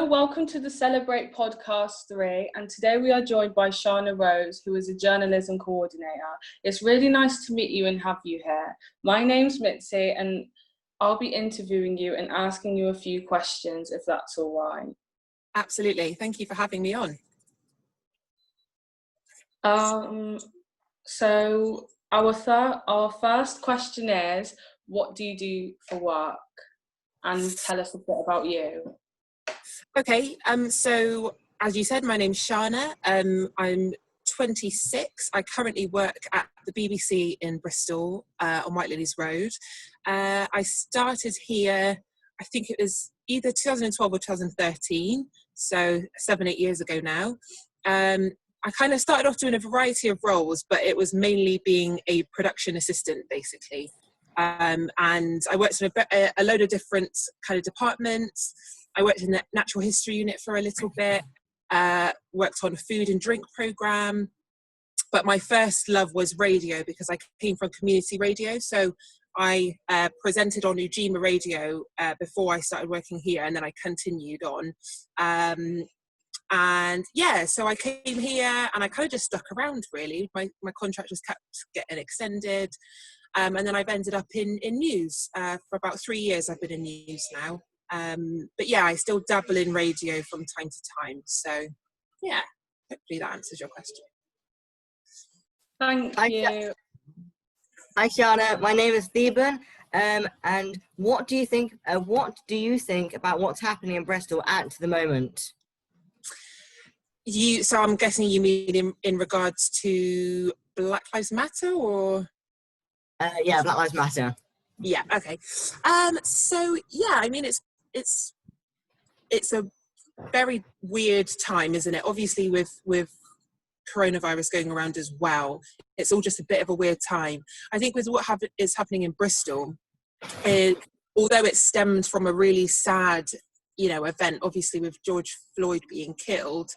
welcome to the Celebrate Podcast 3, and today we are joined by Shana Rose, who is a journalism coordinator. It's really nice to meet you and have you here. My name's Mitzi, and I'll be interviewing you and asking you a few questions, if that's all right. Absolutely. Thank you for having me on. So our first question is, what do you do for work? And tell us a bit about you. Okay, so as you said, my name's Shana. I'm 26. I currently work at the BBC in Bristol on White Lilies Road. I started here, I think it was either 2012 or 2013, so 7-8 years ago now. I kind of started off doing a variety of roles, but it was mainly being a production assistant, basically. And I worked in a load of different kind of departments. I worked in the natural history unit for a little bit, worked on a food and drink programme. But my first love was radio because I came from community radio. So I presented on Ujima Radio before I started working here, and then I continued on. And yeah, so I came here and I kind of just stuck around, really. My contract just kept getting extended. And then I've ended up in news. For about 3 years I've been in news now. But yeah, I still dabble in radio from time to time. So yeah, hopefully that answers your question. Thank you. Hi Shana, my name is Theeban. And what do you think about what's happening in Bristol at the moment? So I'm guessing you mean in regards to Black Lives Matter, or? Yeah, Black Lives Matter. Yeah. Okay. So yeah, I mean, it's a very weird time, isn't it? Obviously, with coronavirus going around as well, it's all just a bit of a weird time. I think with what is happening in Bristol, although it stemmed from a really sad, event, obviously with George Floyd being killed,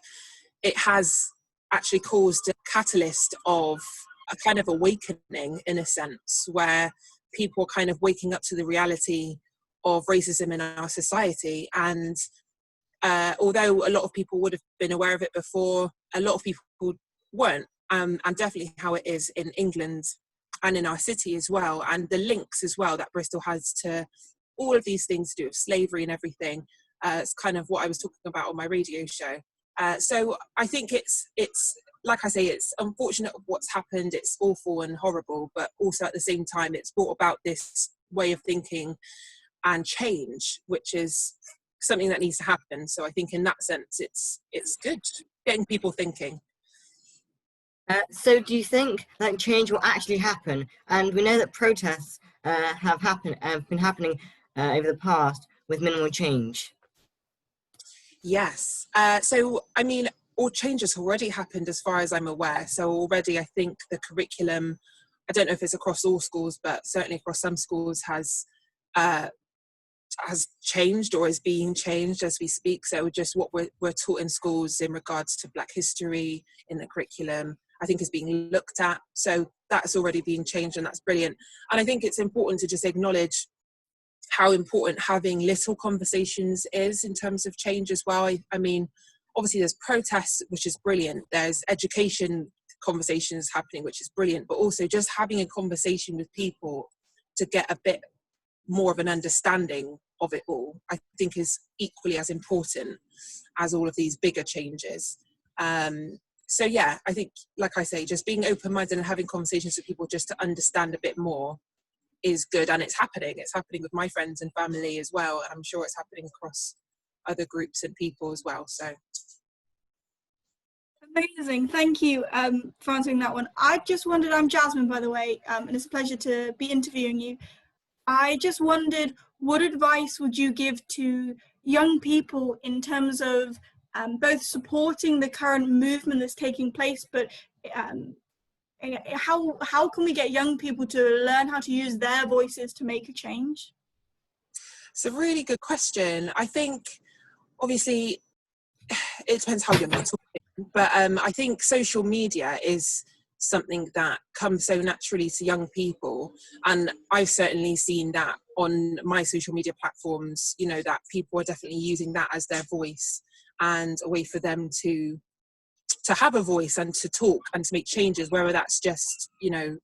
it has actually caused a catalyst of a kind of awakening, in a sense, where people are kind of waking up to the reality of racism in our society. And although a lot of people would have been aware of it before, a lot of people weren't, and definitely how it is in England and in our city as well, and the links as well that Bristol has to all of these things to do with slavery and everything. It's kind of what I was talking about on my radio show. So I think it's like I say, it's unfortunate of what's happened. It's awful and horrible, but also at the same time, it's brought about this way of thinking and change, which is something that needs to happen. So I think in that sense, it's good getting people thinking. So do you think that change will actually happen? And we know that protests have been happening over the past with minimal change. Yes. So, I mean, all change has already happened as far as I'm aware. So already I think the curriculum, I don't know if it's across all schools, but certainly across some schools has changed or is being changed as we speak. So just what we're taught in schools in regards to Black history in the curriculum, I think is being looked at. So that's already being changed, and that's brilliant. And I think it's important to just acknowledge how important having little conversations is in terms of change as well. I mean, obviously there's protests, which is brilliant. There's education conversations happening, which is brilliant, but also just having a conversation with people to get a bit more of an understanding of it all, I think is equally as important as all of these bigger changes. So yeah, I think, like I say, just being open-minded and having conversations with people just to understand a bit more is good, and it's happening. It's happening with my friends and family as well, and I'm sure it's happening across other groups and people as well. So amazing, thank you for answering that one. I just wondered, I'm Jasmine, by the way, and it's a pleasure to be interviewing you. I just wondered, what advice would you give to young people in terms of both supporting the current movement that's taking place, but how can we get young people to learn how to use their voices to make a change? It's a really good question. I think, obviously, it depends how you're talking, but I think social media is something that comes so naturally to young people. And I've certainly seen that on my social media platforms, you know, that people are definitely using that as their voice and a way for them to have a voice and to talk and to make changes, whether that's just, you know,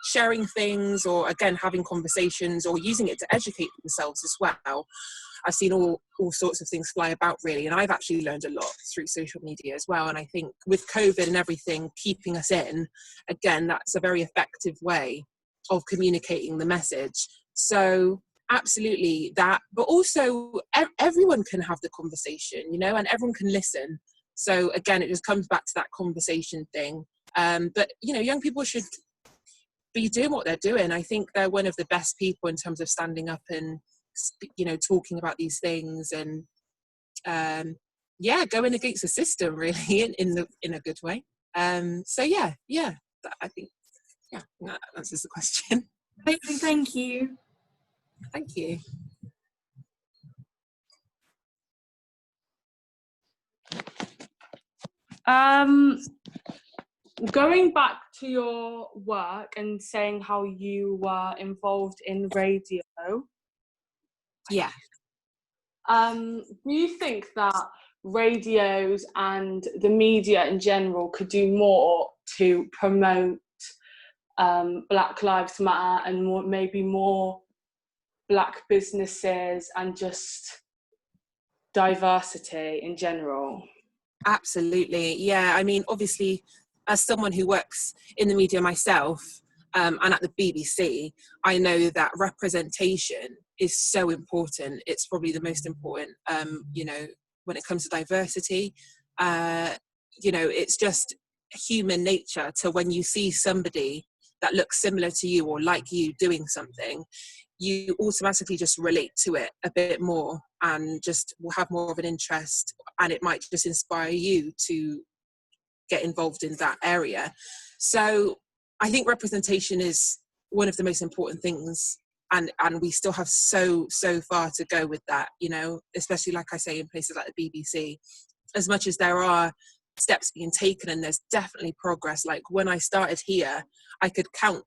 sharing things, or again having conversations, or using it to educate themselves as well. I've seen all sorts of things fly about, really, and I've actually learned a lot through social media as well. And I think with COVID and everything keeping us in, again, that's a very effective way of communicating the message. So absolutely that, but also everyone can have the conversation, you know, and everyone can listen. So again, it just comes back to that conversation thing. But, you know, young people should be doing what they're doing. I think they're one of the best people in terms of standing up and, you know, talking about these things, and going against the system, really, in a good way. So I think that answers the question. Amazing, thank you. Thank you. Going back to your work and saying how you were involved in radio, Yeah. do you think that radios and the media in general could do more to promote Black Lives Matter and maybe more Black businesses and just diversity in general? Absolutely. Yeah. I mean, obviously, as someone who works in the media myself, and at the BBC, I know that representation is so important. It's probably the most important, you know, when it comes to diversity. You know, it's just human nature to, when you see somebody that looks similar to you or like you doing something, you automatically just relate to it a bit more and just will have more of an interest, and it might just inspire you to get involved in that area. So I think representation is one of the most important things, and we still have so far to go with that, you know, especially, like I say, in places like the BBC. As much as there are steps being taken and there's definitely progress, like when I started here, I could count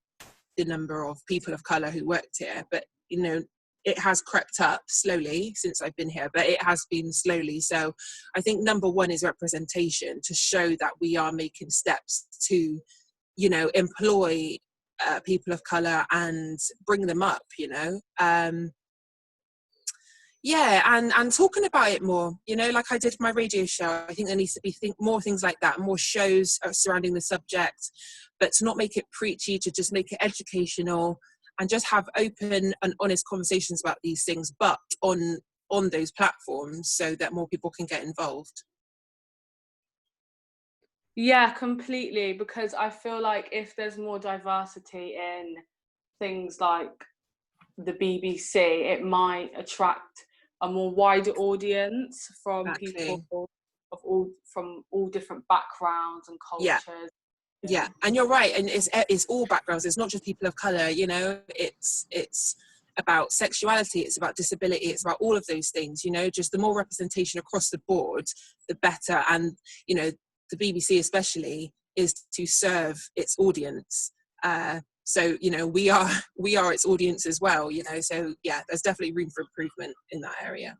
the number of people of colour who worked here, but, you know, it has crept up slowly since I've been here, but it has been slowly. So I think number one is representation, to show that we are making steps to, you know, employ people of colour and bring them up, you know. And talking about it more, you know, like I did for my radio show. I think there needs to be more things like that, more shows surrounding the subject, but to not make it preachy, to just make it educational and just have open and honest conversations about these things, but on those platforms, so that more people can get involved. Yeah, completely, because I feel like if there's more diversity in things like the BBC, it might attract a more wider audience from people of all different backgrounds and cultures. Yeah, and you're right, and it's all backgrounds. It's not just people of colour, you know. It's about sexuality, it's about disability, it's about all of those things, you know. Just the more representation across the board, the better. And, you know, the BBC especially is to serve its audience. So, you know, we are its audience as well, you know. So yeah, there's definitely room for improvement in that area.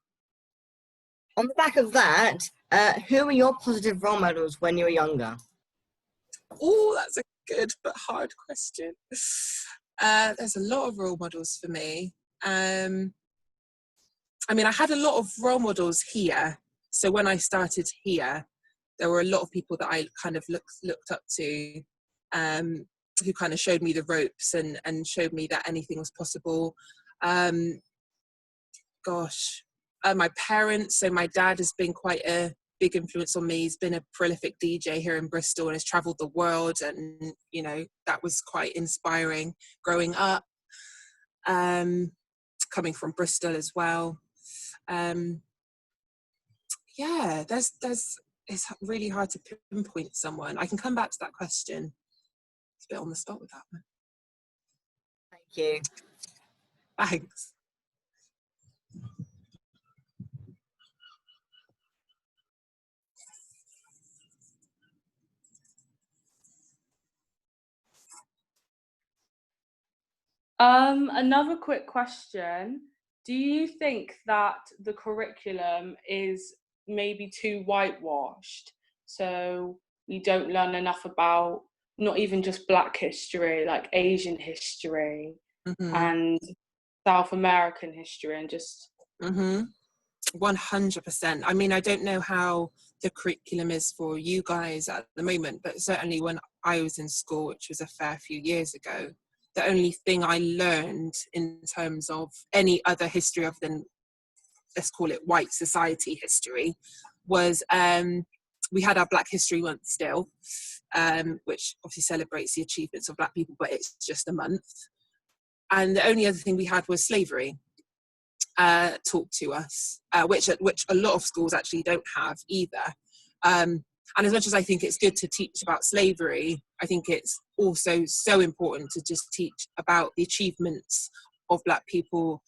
On the back of that, who were your positive role models when you were younger? Oh, that's a good but hard question. There's a lot of role models for me. I mean, I had a lot of role models here. So when I started here, there were a lot of people that I kind of looked up to, who kind of showed me the ropes and showed me that anything was possible. My parents, so my dad has been quite a big influence on me. He's been a prolific DJ here in Bristol and has travelled the world, and, you know, that was quite inspiring growing up, coming from Bristol as well. It's really hard to pinpoint someone. I can come back to that question. It's a bit on the spot with that one. Thank you. Thanks. Another quick question. Do you think that the curriculum is maybe too whitewashed? So we don't learn enough about not even just Black history, like Asian history and South American history and just... 100%. I mean, I don't know how the curriculum is for you guys at the moment, but certainly when I was in school, which was a fair few years ago, the only thing I learned in terms of any other history other than, let's call it white society history, was we had our Black History Month still, which obviously celebrates the achievements of Black people, but it's just a month. And the only other thing we had was slavery taught to us, which a lot of schools actually don't have either. And as much as I think it's good to teach about slavery, I think it's also so important to just teach about the achievements of Black people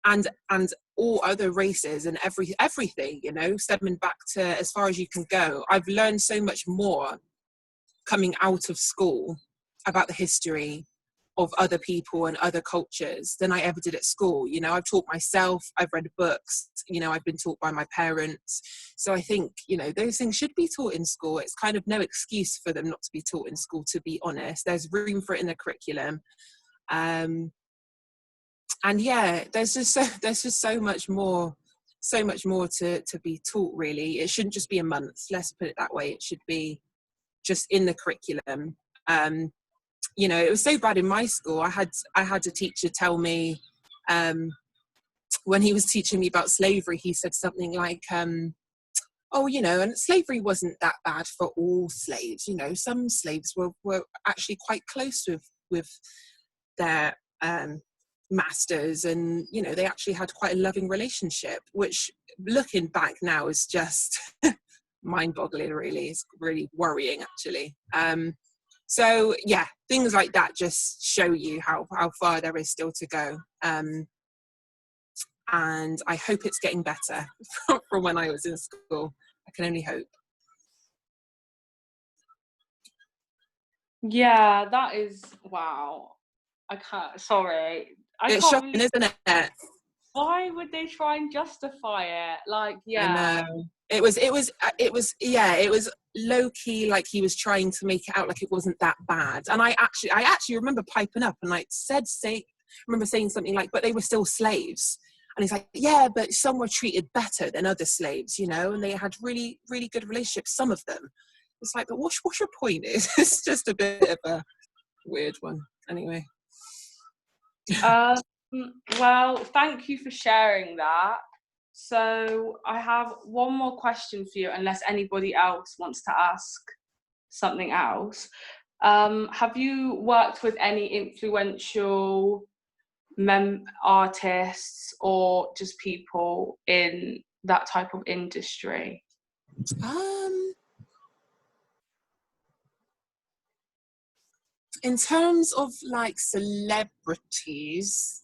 and all other races and everything, you know, stemming back to as far as you can go. I've learned so much more coming out of school about the history of other people and other cultures than I ever did at school. You know, I've taught myself, I've read books, you know, I've been taught by my parents. So I think, you know, those things should be taught in school. It's kind of no excuse for them not to be taught in school, to be honest. There's room for it in the curriculum. And yeah, there's just so much more to be taught, really. It shouldn't just be a month, let's put it that way. It should be just in the curriculum. You know, it was so bad in my school. I had a teacher tell me, when he was teaching me about slavery, he said something like, oh, you know, and slavery wasn't that bad for all slaves. You know, some slaves were actually quite close with their masters, and, you know, they actually had quite a loving relationship, which looking back now is just mind-boggling, really. It's really worrying, actually. So yeah, things like that just show you how far there is still to go. And I hope it's getting better from when I was in school. I can only hope. Yeah, that is, wow. I can't, sorry. It's shocking, isn't it? Why would they try and justify it? Like, yeah. I know. It was low key, like he was trying to make it out like it wasn't that bad. And I actually remember piping up and like remember saying something like, but they were still slaves. And he's like, yeah, but some were treated better than other slaves, you know, and they had really, really good relationships, some of them. It's like, but what's your point? It's just a bit of a weird one. Anyway. Well, thank you for sharing that. So I have one more question for you, unless anybody else wants to ask something else. Have you worked with any influential artists or just people in that type of industry? In terms of like celebrities,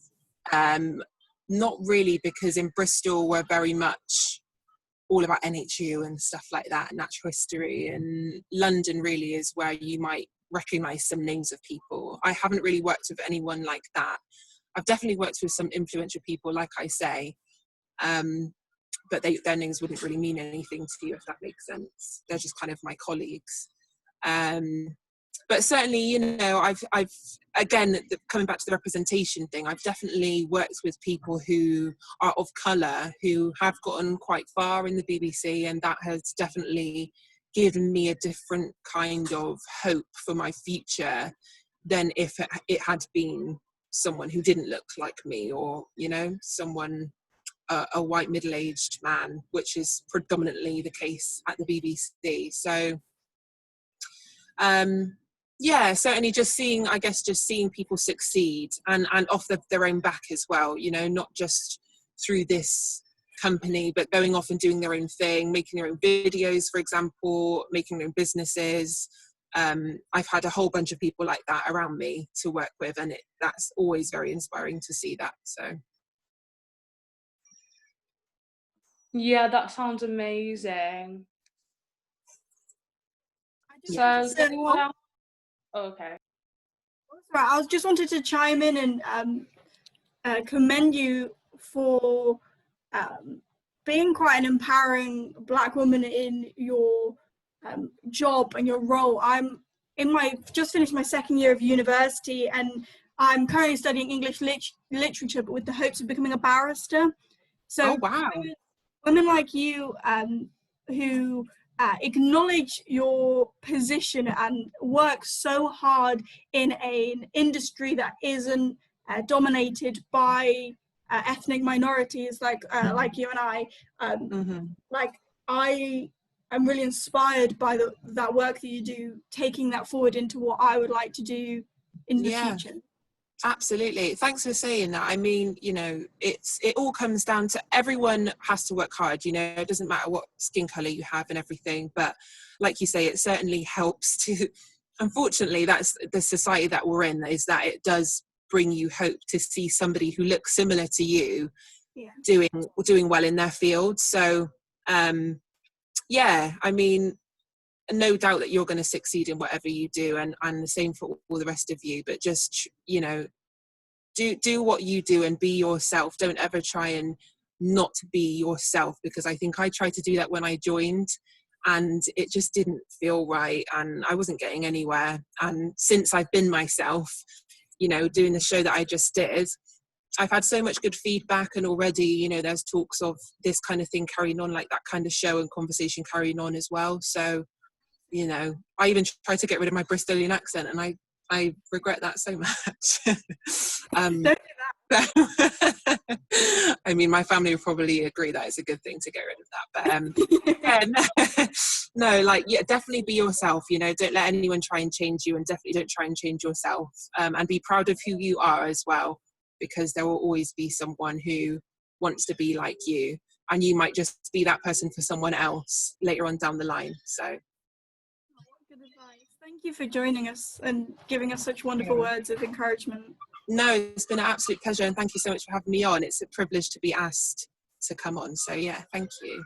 not really, because in Bristol we're very much all about NHU and stuff like that, natural history, and London really is where you might recognise some names of people. I haven't really worked with anyone like that. I've definitely worked with some influential people, like I say, but their names wouldn't really mean anything to you, if that makes sense. They're just kind of my colleagues. But certainly, you know, I've again, coming back to the representation thing, I've definitely worked with people who are of colour, who have gotten quite far in the BBC, and that has definitely given me a different kind of hope for my future than if it had been someone who didn't look like me, or, you know, someone, a white middle-aged man, which is predominantly the case at the BBC. So, yeah, certainly just seeing people succeed and off their own back as well, you know, not just through this company, but going off and doing their own thing, making their own videos, for example, making their own businesses. I've had a whole bunch of people like that around me to work with, and that's always very inspiring to see that. So. Yeah, that sounds amazing. So, does anyone else? Oh, okay. Right, I just wanted to chime in and commend you for being quite an empowering Black woman in your job and your role. I'm just finished my second year of university, and I'm currently studying English literature, but with the hopes of becoming a barrister. So, Oh, wow. women like you who acknowledge your position and work so hard in an industry that isn't dominated by ethnic minorities like you and I. Like, I'm really inspired by that work that you do, taking that forward into what I would like to do in the future. Absolutely. Thanks for saying that. I mean, you know, it all comes down to everyone has to work hard, you know, it doesn't matter what skin color you have and everything. But like you say, it certainly helps to, unfortunately, that's the society that we're in, is that it does bring you hope to see somebody who looks similar to you doing well in their field. So, I mean, no doubt that you're going to succeed in whatever you do, and the same for all the rest of you. But just, you know, do what you do and be yourself. Don't ever try and not be yourself, because I think I tried to do that when I joined and it just didn't feel right and I wasn't getting anywhere. And since I've been myself, you know, doing the show that I just did, I've had so much good feedback, and already, you know, there's talks of this kind of thing carrying on, like that kind of show and conversation carrying on as well. So, you know, I even tried to get rid of my Bristolian accent, and I regret that so much. I mean, my family would probably agree that it's a good thing to get rid of that. But no, like, yeah, definitely be yourself. You know, don't let anyone try and change you, and definitely don't try and change yourself. And be proud of who you are as well, because there will always be someone who wants to be like you, and you might just be that person for someone else later on down the line. So. Good advice. Thank you for joining us and giving us such wonderful words of encouragement. No, it's been an absolute pleasure, and thank you so much for having me on. It's a privilege to be asked to come on. So yeah, thank you.